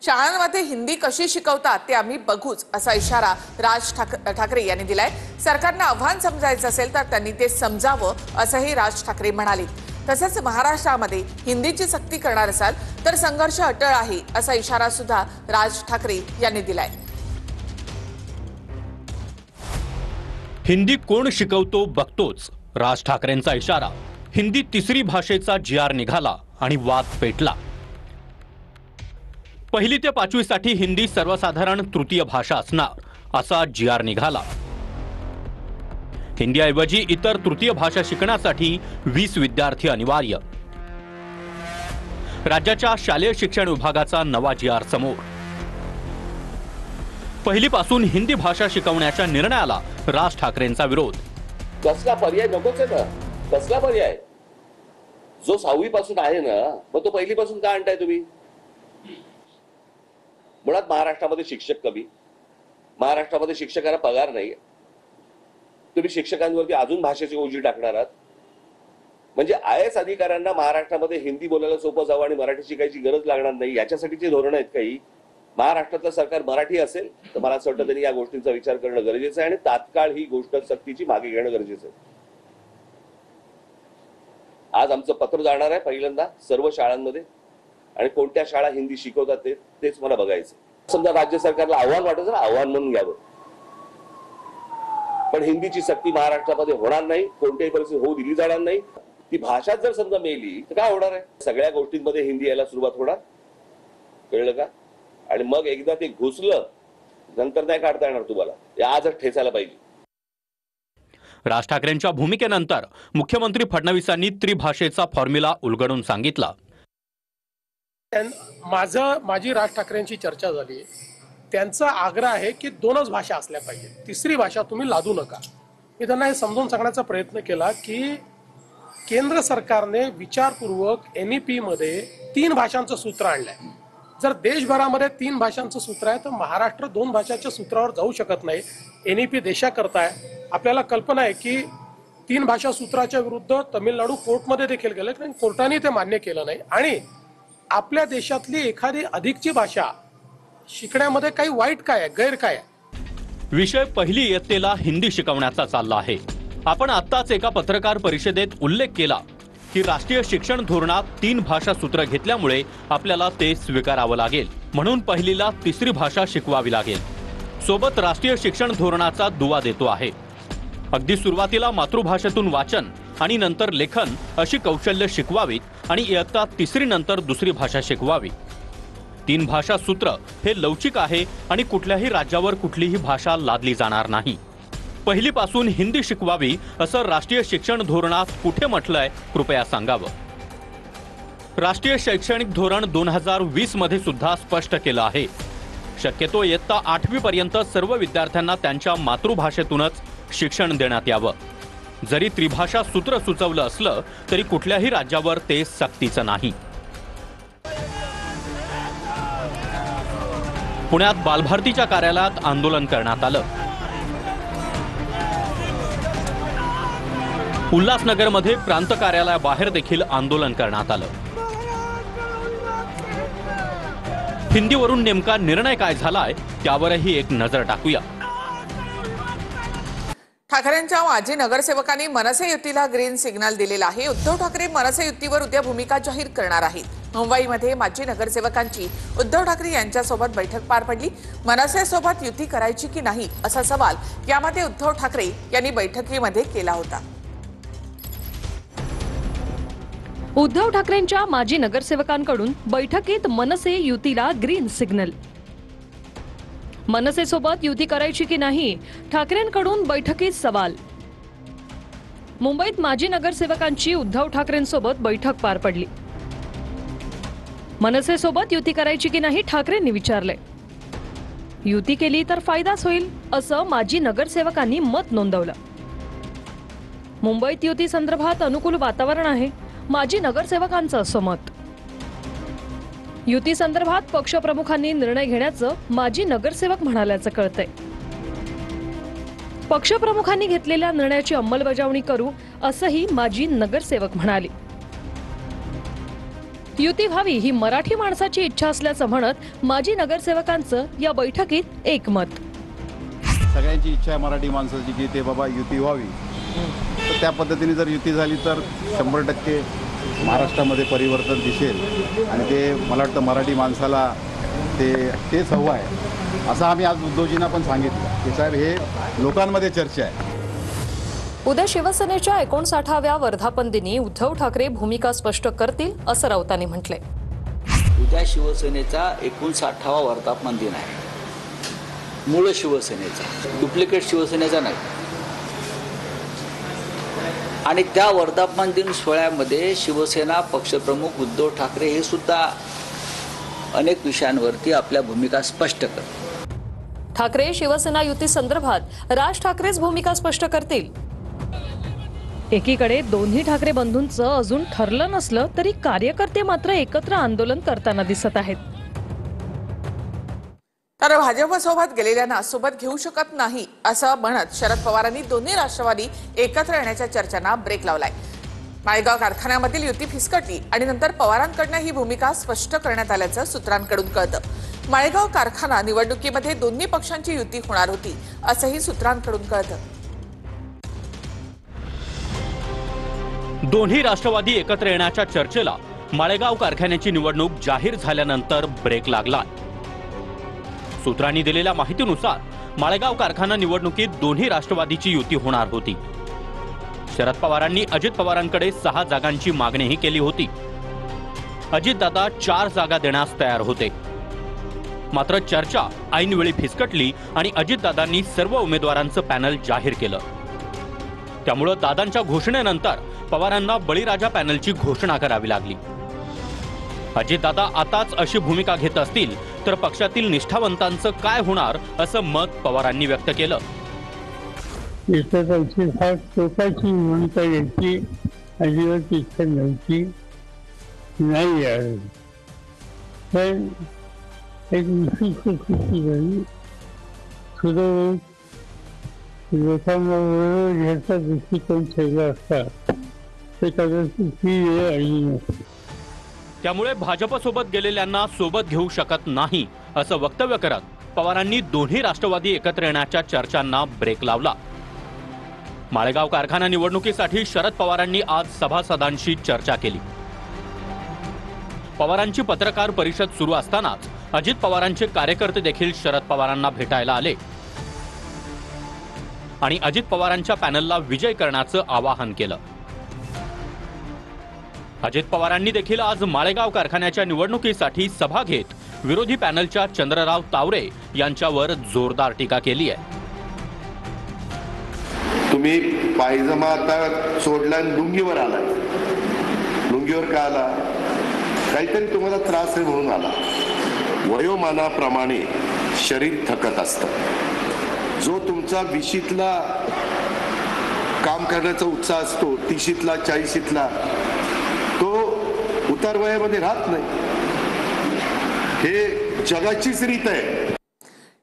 शाळांमध्ये हिंदी कशी शिकवतात ते आम्ही बघूच असा इशारा राज ठाकरे यांनी दिलाय। सरकारनं आव्हान समजायचं असेल तर त्यांनी ते समजावं असंही राज ठाकरे म्हणाले। तसंच महाराष्ट्रामध्ये हिंदीची सक्ती करणार असाल तर संघर्ष अटळ आहे असा इशारा सुद्धा राज ठाकरे यांनी दिलाय। हिंदी कोण शिकवतो बघतोच, राज ठाकरेंचा इशारा। हिंदी तिसरी भाषेचा GR निघाला आणि वाद पेटला। पहिली ते 5वी साठी हिंदी सर्वसाधारण तृतीय भाषा असणार असा GR निघाला। हिंदीऐवजी इतर तृतीय भाषा शिकण्यासाठी 20 विद्यार्थी अनिवार्य। राज्याच्या शालेय शिक्षण विभागाचा नवा GR समोर। पहिलीपासून हिंदी भाषा शिकवण्याच्या निर्णयाला राज ठाकरेंचा विरोध। कसला पर्याय नकोच आहे ना, कसला पर्याय जो 6वी पासून आहे ना, मग तो पहिलीपासून का आणताय तुम्ही? मुळात महाराष्ट्रामध्ये शिक्षक कमी, महाराष्ट्रामध्ये शिक्षकांना पगार नाही, तुम्ही शिक्षकांवरती अजून भाषेची ओझी टाकणार आहात। म्हणजे IAS अधिकाऱ्यांना महाराष्ट्रामध्ये हिंदी बोलायला सोपं जावं आणि मराठी शिकायची गरज लागणार नाही याच्यासाठीची धोरणं आहेत काही। महाराष्ट्रातलं सरकार मराठी असेल तर मला असं वाटतं त्यांनी या गोष्टींचा विचार करणं गरजेचं आहे आणि तात्काळ ही गोष्ट सक्तीची मागे घेणं गरजेचं आहे। आज आमचं पत्र जाणार आहे पहिल्यांदा सर्व शाळांमध्ये आणि कोणत्या शाळा हिंदी शिकवतात तेच मला बघायचं। समजा राज्य सरकारला आव्हान वाटत ना, आव्हान म्हणून घ्यावं, पण हिंदीची सक्ती महाराष्ट्रामध्ये होणार नाही, कोणत्याही परिस्थितीत होऊ दिली जाणार नाही। ती भाषा जर समजा मेली तर काय होणार आहे? सगळ्या गोष्टींमध्ये हिंदी यायला सुरुवात होणार, कळलं का? आणि मग एकदा ते घुसलं नंतर नाही काढता येणार तुम्हाला, हे आजच ठेचायला पाहिजे। राज ठाकरेंच्या भूमिकेनंतर मुख्यमंत्री फडणवीसांनी त्रिभाषेचा फॉर्म्युला उलगडून सांगितला। माझी राज ठाकरेंची चर्चा झाली, त्यांचा आग्रह आहे की 2च भाषा असल्या पाहिजे, तिसरी भाषा तुम्ही लादू नका। मी त्यांना हे समजून सांगण्याचा प्रयत्न केला की केंद्र सरकारने विचारपूर्वक NEP मध्ये 3 भाषांचं सूत्र आणलंय। जर देशभरामध्ये 3 भाषांचं सूत्र आहे तर महाराष्ट्र 2 भाषाच्या सूत्रावर जाऊ शकत नाही। NEP देशाकरता आहे। आपल्याला कल्पना आहे की 3 भाषा सूत्राच्या विरुद्ध तमिळनाडू कोर्टमध्ये देखील गेलं, पण कोर्टाने ते मान्य केलं नाही। आणि आपल्या देशातली एखादी अधिकची भाषा शिकण्यामध्ये काही वाईट काय आहे, गैर काय आहे? विषय पहिली इयत्तेला हिंदी शिकवण्याचा चालला आहे। आपण आत्ताच एका पत्रकार परिषदेत उल्लेख केला की राष्ट्रीय शिक्षण धोरणात 3 भाषा सूत्र घेतल्यामुळे आपल्याला ते स्वीकारावं लागेल, म्हणून पहिलीला तिसरी भाषा शिकवावी लागेल। सोबत राष्ट्रीय शिक्षण धोरणाचा दुवा देतो आहे। अगदी सुरुवातीला मातृभाषेतून वाचन आणि नंतर लेखन अशी कौशल्य शिकवावीत आणि इयत्ता तिसरी नंतर दुसरी भाषा शिकवावी। 3 भाषा सूत्र हे लवचिक आहे आणि कुठल्याही राज्यावर कुठलीही भाषा लादली जाणार नाही। पहिलीपासून हिंदी शिकवावी असं राष्ट्रीय शिक्षण धोरणात कुठे म्हटलंय, कृपया सांगावं। राष्ट्रीय शैक्षणिक धोरण 2020 मध्ये सुद्धा स्पष्ट केलं आहे, शक्यतो इयत्ता 8वी पर्यंत सर्व विद्यार्थ्यांना त्यांच्या मातृभाषेतूनच शिक्षण देण्यात यावं। जरी त्रिभाषा सूत्र सुचवलं असलं तरी कुठल्याही राज्यावर ते सक्तीचं नाही। पुण्यात बालभारतीच्या कार्यालयात आंदोलन करण्यात आलं। उल्हासनगरमध्ये प्रांत कार्यालयाबाहेर देखील आंदोलन करण्यात आलं। हिंदीवरून नेमका निर्णय काय झालाय त्यावरही एक नजर टाकूया। ठाकरेंच्या माजी नगरसेवकांनी मनसे युतीला ग्रीन सिग्नल दिलेला आहे। उद्धव ठाकरे मनसे युतीवर उद्या भूमिका जाहीर करणार आहेत। मुंबईमध्ये माजी नगरसेवकांची उद्धव ठाकरे यांच्यासोबत बैठक पार पडली। मनसेसोबत युती करायची की नाही असा सवाल यामध्ये उद्धव ठाकरे यांनी बैठकीमध्ये केला होता। उद्धव ठाकरेंच्या माजी नगरसेवकांकडून बैठकीत मनसे युतीला ग्रीन सिग्नल। मनसेसोबत युती करायची की नाही, ठाकरेंकडून बैठकीत सवाल। मुंबईत माजी नगरसेवकांची उद्धव ठाकरेंसोबत बैठक पार पडली। मनसेसोबत युती करायची की नाही ठाकरेंनी विचारले। युती केली तर फायदाच होईल असं माजी नगरसेवकांनी मत नोंदवलं। मुंबईत युती संदर्भात अनुकूल वातावरण आहे, माजी नगरसेवकांचं असं मत। युती संदर्भात पक्षप्रमुखांनी निर्णय घेण्याचं माजी नगरसेवक म्हणाल्याचं कळतंय। पक्षप्रमुखांनी घेतलेल्या निर्णयाची अंमलबजावणी करू असंही माजी नगरसेवक म्हणाले। युती व्हावी ही मराठी माणसाची इच्छा असल्याचं म्हणत माजी नगरसेवकांचं या बैठकीत एकमत. सगळ्यांची इच्छा आहे मराठी माणसाची की ते बाबा युती व्हावी. तर त्या पद्धतीने जर युती झाली तर 100% महाराष्ट्रामध्ये परिवर्तन दिसेल आणि ते मला वाटतं मराठी माणसाला तेच हवं आहे असं आम्ही आज उद्धवजींना पण सांगितलं की साहेब हे लोकांमध्ये चर्चा आहे. उद्या शिवसेनेच्या 59व्या वर्धापन दिनी उद्धव ठाकरे भूमिका स्पष्ट करतील असं राऊतांनी म्हटलंय. उद्या शिवसेनेचा 59वा वर्धापन दिन आहे. मूळ शिवसेनेचा, डुप्लिकेट शिवसेनेचा नाही. आणि त्या वर्धापन दिन सोहळ्यामध्ये शिवसेना पक्षप्रमुख उद्धव ठाकरे हे सुद्धा अनेक विषयांवरती आपल्या भूमिका स्पष्ट करतात. ठाकरे शिवसेना युती संदर्भात राज ठाकरेच भूमिका स्पष्ट करतील. एकीकडे दोन्ही ठाकरे बंधूंचं अजून ठरलं नसलं तरी कार्यकर्ते मात्र एकत्र आंदोलन करताना दिसत आहेत. तर भाजपसोबत गेलेल्यांना सोबत घेऊ शकत नाही असं म्हणत शरद पवारांनी दोन्ही राष्ट्रवादी एकत्र येण्याच्या चर्चांना ब्रेक लावलाय. माळेगाव कारखान्यामधील युती फिसकटली आणि नंतर पवारांकडनं ही भूमिका स्पष्ट करण्यात आल्याचं सूत्रांकडून कळतं. माळेगाव कारखाना निवडणुकीमध्ये दोन्ही पक्षांची युती होणार होती असंही सूत्रांकडून कळतं. दोन्ही राष्ट्रवादी एकत्र येण्याच्या चर्चेला माळेगाव कारखान्याची निवडणूक जाहीर झाल्यानंतर ब्रेक लागला. सूत्रांनी दिलेल्या माहितीनुसार माळेगाव कारखाना निवडणुकीत दोन्ही राष्ट्रवादीची युती होणार होती. शरद पवारांनी अजित पवारांकडे 6 जागांची मागणीही केली होती. अजितदादा 4 जागा देण्यास तयार होते. मात्र चर्चा ऐनवेळी फिसकटली आणि अजितदादांनी सर्व उमेदवारांचं पॅनल जाहीर केलं. त्यामुळे दादांच्या घोषणेनंतर पवारांना बळीराजा पॅनलची घोषणा करावी लागली. अजितदादा आताच अशी भूमिका घेत असतील तर पक्षातील निष्ठावंतांचं काय होणार असं मत पवारांनी व्यक्त केलं. स्वतःची भूमिका घ्यायची अजिबात इच्छा नव्हती नाही आहे. पण एक विशिष्ट स्थिती झाली. सुदैव लोकांबरोबर ह्याचा दृष्टिकोन ठेवला असता ते कदाचित ही वेळ आली नसती. त्यामुळे भाजपसोबत गेलेल्यांना सोबत घेऊ शकत नाही असं वक्तव्य करत पवारांनी दोन्ही राष्ट्रवादी एकत्र येण्याच्या चर्चांना ब्रेक लावला. माळेगाव कारखाना निवडणुकीसाठी शरद पवारांनी आज सभासदांशी चर्चा केली. पवारांची पत्रकार परिषद सुरू असतानाच अजित पवारांचे कार्यकर्ते देखील शरद पवारांना भेटायला आले आणि अजित पवारांच्या पॅनलला विजय करण्याचं आवाहन केलं. अजित पवारांनी देखील आज माळेगाव कारखान्याच्या निवडणुकीसाठी सभा घेत विरोधी पॅनलच्या चंद्रराव तावरे यांच्यावर जोरदार टीका केली आहे. तुम्ही पायजमा आता सोडला आणि लुंगीवर आला. लुंगीवर का आला? काहीतरी तुम्हाला त्रास आहे म्हणून आला. वयोमानाप्रमाणे शरीर थकत असतं. जो तुमचा 20शीतला काम करण्याचा उत्साह असतो 30शीतला 40शीतला तो उतार वयामध्ये राहत नाही. हे जगाचीच रीत आहे.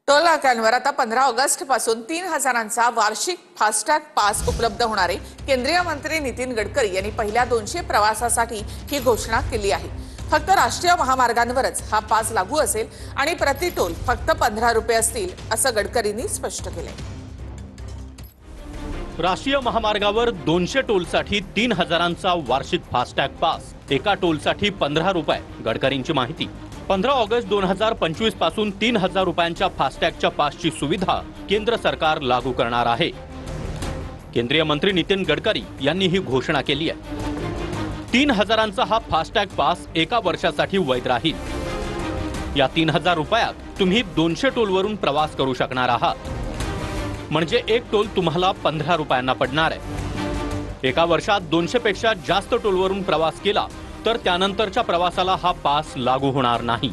टोल नाक्यांवर आता 15 ऑगस्ट पासून 3000चा वार्षिक फास्टॅग पास उपलब्ध होणार आहे. केंद्रीय मंत्री नितीन गडकरी यांनी पहिल्या 200 प्रवासासाठी ही घोषणा केली आहे. फक्त राष्ट्रीय महामार्गांवरच हा पास लागू असेल आणि प्रति टोल फक्त 15 रुपये असतील असं गडकरींनी स्पष्ट केलंय. राष्ट्रीय महामार्गावर 200 टोलसाठी 3000चा वार्षिक फास्टॅग पास, एका टोलसाठी 15 रुपये. गडकरींची माहिती. 15 ऑगस्ट 2025 पासून 3000 रुपयांच्या फास्टॅगच्या पासची सुविधा केंद्र सरकार लागू करणार आहे. केंद्रीय मंत्री नितीन गडकरी यांनी ही घोषणा केली आहे. 3000चा हा फास्टॅग पास एका वर्षासाठी वैध राहील. या 3000 रुपयात तुम्ही 200 टोलवरून प्रवास करू शकणार आहात. म्हणजे एक टोल तुम्हाला 15 रुपयांना पडणार आहे. एका वर्षात 200 पेक्षा जास्त टोलवरून प्रवास केला तर त्यानंतरच्या प्रवासाला हा पास लागू होणार नाही.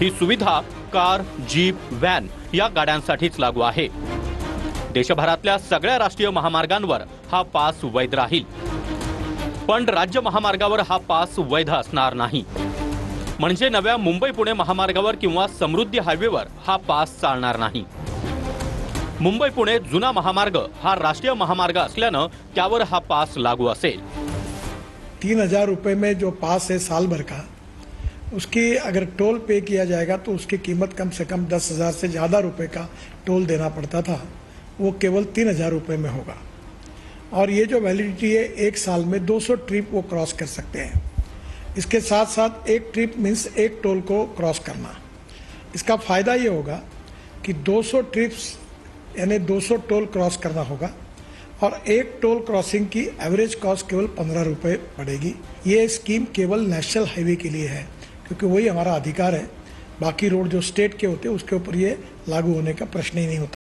ही सुविधा कार, जीप, व्हॅन या गाड्यांसाठीच लागू आहे. देशभरातल्या सगळ्या राष्ट्रीय महामार्गांवर हा पास वैध राहील. पण राज्य महामार्गावर हा पास वैध असणार नाही. म्हणजे नव्या मुंबई पुणे महामार्गावर किंवा समृद्धी हायवेवर हा पास चालणार नाही. मुंबई पुणे जुना महामार्ग हा राष्ट्रीय महामार्ग असल्यानं त्यावर हा पास लागू असेल. 3,000 रुपये में जो पास है साल भर का, उसकी अगर टोल पे किया जाएगा तो उसकी कीमत कम से कम 10,000 से ज़्यादा रुपए का टोल देना पड़ता था, वो केवल 3,000 रुपये में होगा। और ये जो वैलिडिटी है 1 साल में 200 ट्रिप वो क्रॉस कर सकते हैं। इसके साथ साथ एक ट्रिप मीन्स एक टोल को क्रॉस करना। इसका फ़ायदा ये होगा कि 200 ट्रिप्स यानी 200 टोल क्रॉस करना होगा और एक टोल क्रॉसिंग की एवरेज कॉस्ट केवल 15 रुपये पड़ेगी। ये स्कीम केवल नेशनल हाईवे के लिए है क्योंकि वही हमारा अधिकार है। बाकी रोड जो स्टेट के होते हैं उसके ऊपर ये लागू होने का प्रश्न ही नहीं होता।